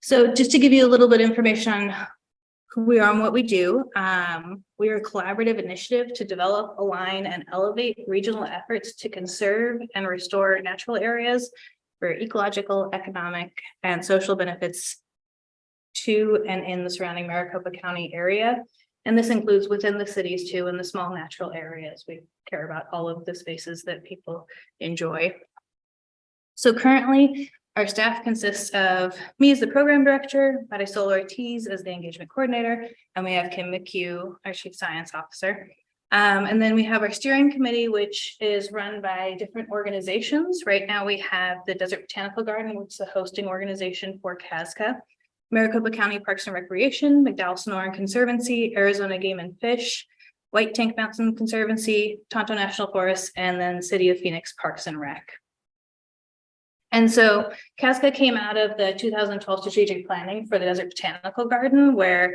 So just to give you a little bit of information on who we are and what we do, we are a collaborative initiative to develop, align, and elevate regional efforts to conserve and restore natural areas for ecological, economic, and social benefits to and in the surrounding Maricopa County area. And this includes within the cities too, and the small natural areas. We care about all of the spaces that people enjoy. So currently, our staff consists of me as the program director, Marisol Ortiz as the engagement coordinator, and we have Kim McCue, our chief science officer. And then we have our steering committee, which is run by different organizations. Right now we have the Desert Botanical Garden, which is the hosting organization for CAZCA, Maricopa County Parks and Recreation, McDowell-Sonoran Conservancy, Arizona Game and Fish, White Tank Mountain Conservancy, Tonto National Forest, and then City of Phoenix Parks and Rec. And so CAZCA came out of the 2012 strategic planning for the Desert Botanical Garden, where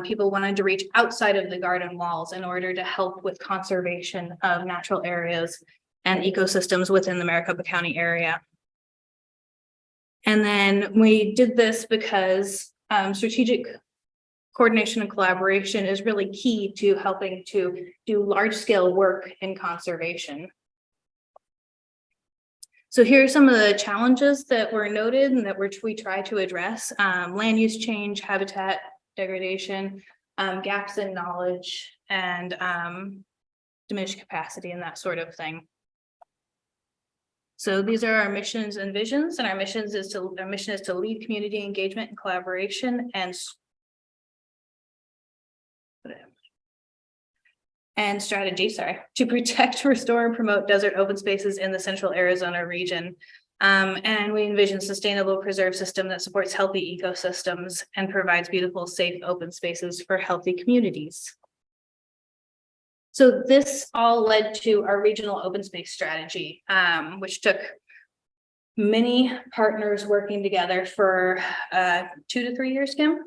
people wanted to reach outside of the garden walls in order to help with conservation of natural areas and ecosystems within the Maricopa County area. And then we did this because strategic coordination and collaboration is really key to helping to do large-scale work in conservation. So here are some of the challenges that were noted and that we try to address: land use change, habitat degradation, gaps in knowledge, and diminished capacity and that sort of thing. So these are our missions and visions, and our mission is to lead community engagement and collaboration and strategy, to protect, restore, and promote desert open spaces in the central Arizona region. And we envision sustainable preserved system that supports healthy ecosystems and provides beautiful, safe, open spaces for healthy communities. So this all led to our regional open space strategy, which took many partners working together for 2 to 3 years, Kim?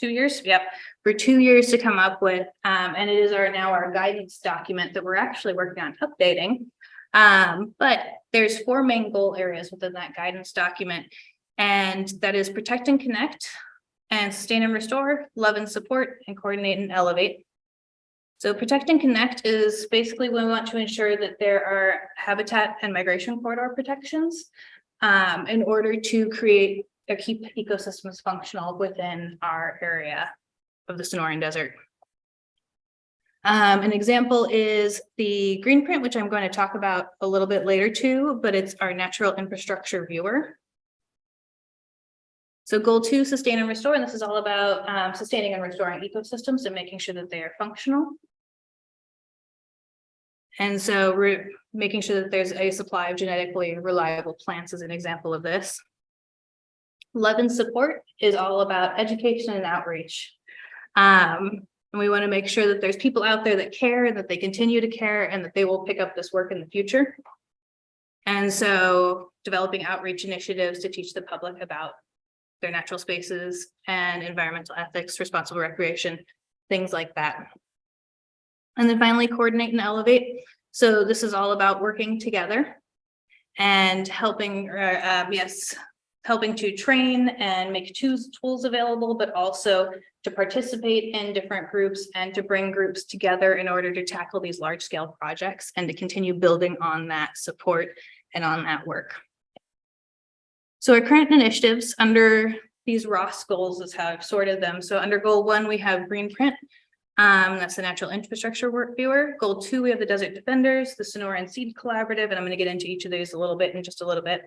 2 years, yep, for 2 years to come up with, and it is now our guidance document that we're actually working on updating. But there's 4 main goal areas within that guidance document, and that is protect and connect, and sustain and restore, love and support, and coordinate and elevate. So protect and connect is basically when we want to ensure that there are habitat and migration corridor protections in order to create or keep ecosystems functional within our area of the Sonoran Desert. An example is the green print, which I'm going to talk about a little bit later too, but it's our natural infrastructure viewer. So goal 2, sustain and restore, and this is all about sustaining and restoring ecosystems and making sure that they are functional. And so we're making sure that there's a supply of genetically reliable plants as an example of this. Love and support is all about education and outreach. And we want to make sure that there's people out there that care and that they continue to care and that they will pick up this work in the future. And so developing outreach initiatives to teach the public about their natural spaces and environmental ethics, responsible recreation, things like that. And then finally, coordinate and elevate. So this is all about working together and helping, helping to train and make tools available, but also to participate in different groups and to bring groups together in order to tackle these large scale projects and to continue building on that support and on that work. So our current initiatives under these ROS goals is how I've sorted them. So under goal 1, we have green print. That's the natural infrastructure work viewer. Goal 2, we have the Desert Defenders, the Sonoran Seed Collaborative, and I'm going to get into each of these a little bit in just a little bit.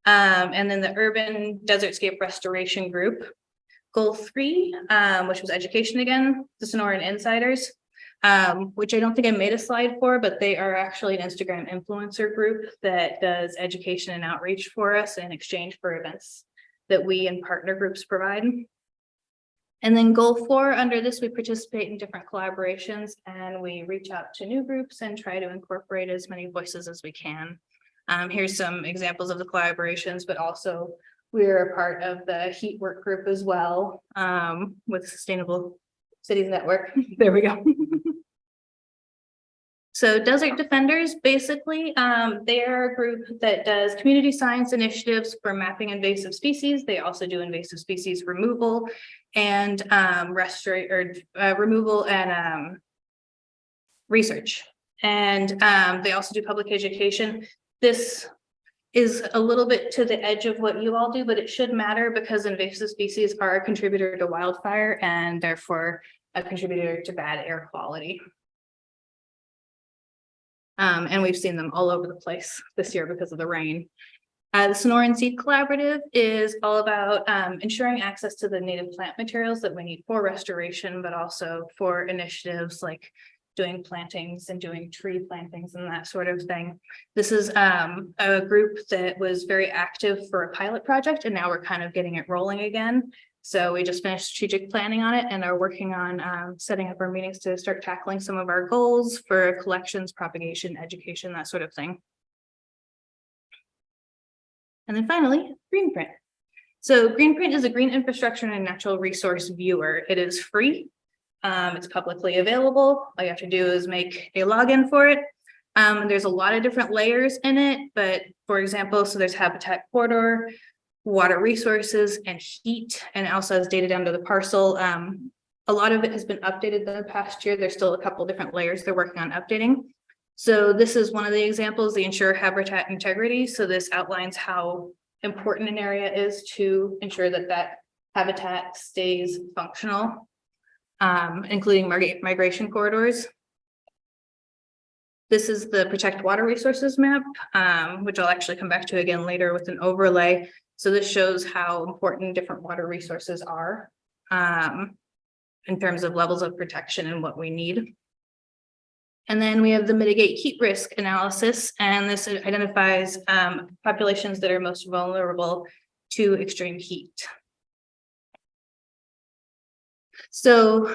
And then the Urban Desertscape Restoration Group. Goal 3, which was education again, the Sonoran Insiders, which I don't think I made a slide for, but they are actually an Instagram influencer group that does education and outreach for us in exchange for events that we and partner groups provide. And then goal 4, under this, we participate in different collaborations and we reach out to new groups and try to incorporate as many voices as we can. Here's some examples of the collaborations, but also we're a part of the heat work group as well, with Sustainable Cities Network. There we go. So Desert Defenders, basically, they are a group that does community science initiatives for mapping invasive species. They also do invasive species removal and removal and research. And they also do public education. This is a little bit to the edge of what you all do, but it should matter because invasive species are a contributor to wildfire and therefore a contributor to bad air quality. And we've seen them all over the place this year because of the rain. The Sonoran Seed Collaborative is all about ensuring access to the native plant materials that we need for restoration, but also for initiatives like doing plantings and doing tree plantings and that sort of thing. This is a group that was very active for a pilot project, and now we're kind of getting it rolling again. So we just finished strategic planning on it and are working on setting up our meetings to start tackling some of our goals for collections, propagation, education, that sort of thing. And then finally, Greenprint. So Greenprint is a green infrastructure and a natural resource viewer. It is free. It's publicly available. All you have to do is make a login for it. There's a lot of different layers in it, but for example, so there's habitat corridor, water resources, and heat, and it also has data down to the parcel. A lot of it has been updated in the past year. There's still a couple different layers they're working on updating. So this is one of the examples, the ensure habitat integrity. So this outlines how important an area is to ensure that that habitat stays functional, including migration corridors. This is the protect water resources map, which I'll actually come back to again later with an overlay. So this shows how important different water resources are in terms of levels of protection and what we need. And then we have the mitigate heat risk analysis, and this identifies populations that are most vulnerable to extreme heat. So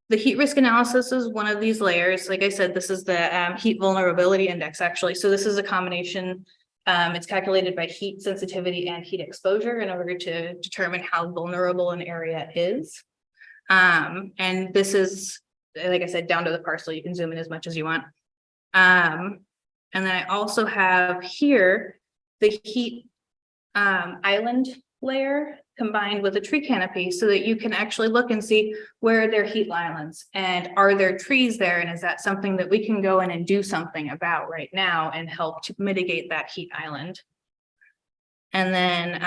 the heat risk analysis is one of these layers. Like I said, this is the heat vulnerability index, actually. So this is a combination. It's calculated by heat sensitivity and heat exposure in order to determine how vulnerable an area is. And this is, like I said, down to the parcel. You can zoom in as much as you want. And then I also have here the heat island layer combined with a tree canopy so that you can actually look and see where are their heat islands and are there trees there, and is that something that we can go in and do something about right now and help to mitigate that heat island. And then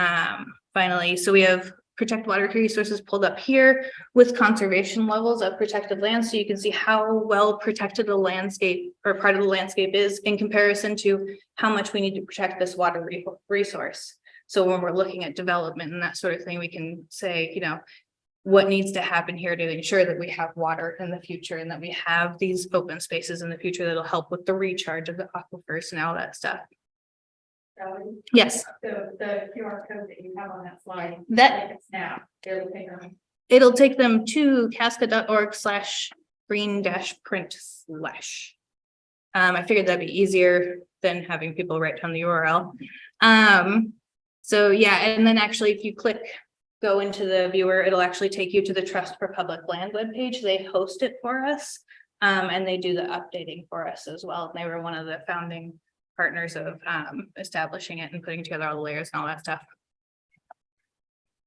finally, so we have protect water resources pulled up here with conservation levels of protected land, so you can see how well protected the landscape or part of the landscape is in comparison to how much we need to protect this water resource. So when we're looking at development and that sort of thing, we can say, you know, what needs to happen here to ensure that we have water in the future and that we have these open spaces in the future that'll help with the recharge of the aquifers and all that stuff. Yes. The QR code that you have on that slide. That now. It'll take them to CAZCA.org/green-print/. I figured that'd be easier than having people write down the URL. So yeah, and then actually if you go into the viewer, it'll actually take you to the Trust for Public Land webpage. They host it for us, and they do the updating for us as well. And they were one of the founding partners of establishing it and putting together all the layers and all that stuff.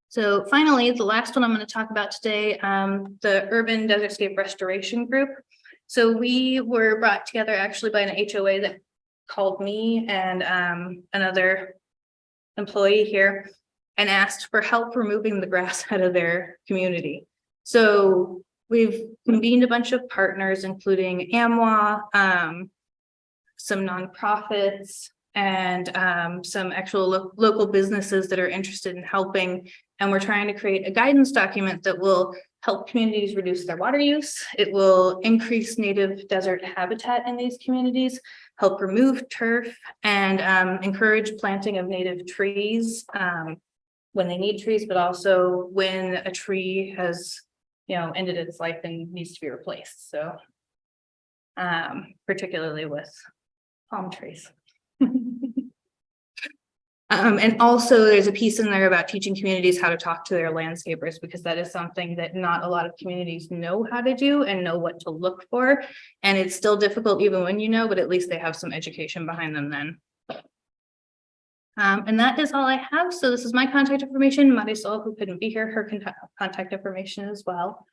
So finally, the last one I'm going to talk about today, the Urban Desertscape Restoration Group. So we were brought together actually by an HOA that called me and another employee here and asked for help removing the grass out of their community. So we've convened a bunch of partners, including AMWA, some nonprofits, and some actual local businesses that are interested in helping. And we're trying to create a guidance document that will help communities reduce their water use. It will increase native desert habitat in these communities, help remove turf, and encourage planting of native trees when they need trees, but also when a tree has, you know, ended its life and needs to be replaced. So particularly with palm trees. And also there's a piece in there about teaching communities how to talk to their landscapers, because that is something that not a lot of communities know how to do and know what to look for. And it's still difficult even when you know, but at least they have some education behind them then. And that is all I have. So this is my contact information. Marisol, who couldn't be here, her contact information as well.